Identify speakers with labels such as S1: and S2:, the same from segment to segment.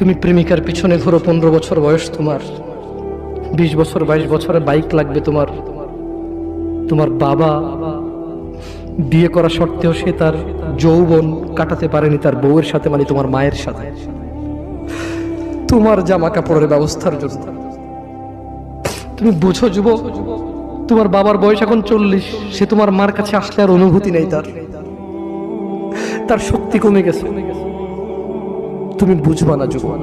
S1: তুমি প্রেমিকার পিছনে ঘোরো, 15 বছর বয়স তোমার, 20 বছর 22 বছরে বাইক লাগবে তোমার। তোমার বাবা বিয়ে করা সত্ত্বেও সে তার যৌবন কাটাতে পারেনি তার বউয়ের সাথে, মানে তোমার মায়ের সাথে, তোমার জামা কাপড়ের ব্যবস্থার জন্য। তুমি বুঝো যুবক, তোমার বাবার বয়স এখন 40, সে তোমার মার কাছে আসলে আর অনুভূতি নেই, তার শক্তি কমে গেছে। তুমি বুঝবা না যুবক,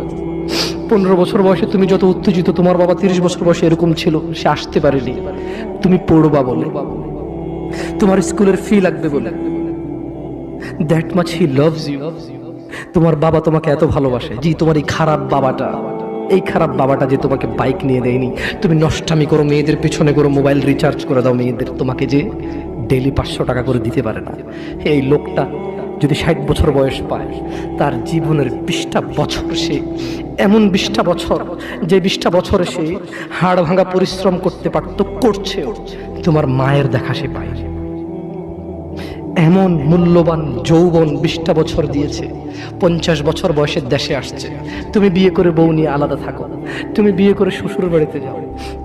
S1: 15 বছর বয়সে তুমি যত উত্তেজিত, তোমার বাবা 30 বছর বয়সে এরকম ছিল, সে আসতে পারেনি। তুমি পড়বা বলে, তোমার স্কুলের ফি লাগবে বলে, that much he loves you. তোমার বাবা তোমাকে এত ভালোবাসে। জি, তোমার এই খারাপ বাবাটা যে তোমাকে বাইক নিয়ে দেয়নি, তুমি নষ্টামি করো, মেয়েদের পিছনে করো, মোবাইল রিচার্জ করে দাও মেয়েদের, তোমাকে যে ডেইলি 500 টাকা করে দিতে পারে না। এই লোকটা যদি 60 বছর বয়স পায়, তার জীবনের 20টা বছর সে এমন 20টা বছর, যে 20টা বছরে সে হাড় ভাঙা পরিশ্রম করতে পারত, করছেও, তোমার মায়ের দেখা সে পায়। এমন মূল্যবান যৌবন 20টা বছর দিয়েছে, 50 বছর বয়সের দেশে আসছে। তুমি বিয়ে করে বউ নিয়ে আলাদা থাকো, তুমি বিয়ে করে শ্বশুর বাড়িতে যাও,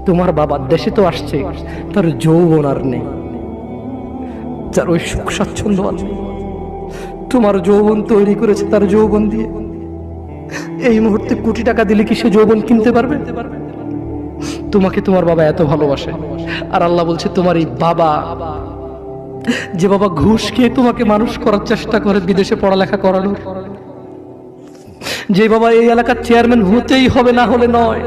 S1: তোমার বাবা দেশে তো আসছে, তার যৌবন আর নেই, তার ওই সুখ স্বাচ্ছন্দ্য আর নেই। তোমার যৌবন তৈরি করেছে তার যৌবন দিয়ে। এই মুহূর্তে কোটি টাকা দিলে কি সে যৌবন কিনতে পারবে? তোমাকে তোমার বাবা এত ভালোবাসে, আর আল্লাহ বলছে তোমার এই বাবা, যে বাবা ঘুষ খেয়ে তোমাকে মানুষ করার চেষ্টা করে বিদেশে পড়ালেখা করানোর, যে বাবা এই এলাকার চেয়ারম্যান হতেই হবে না হলে নয়,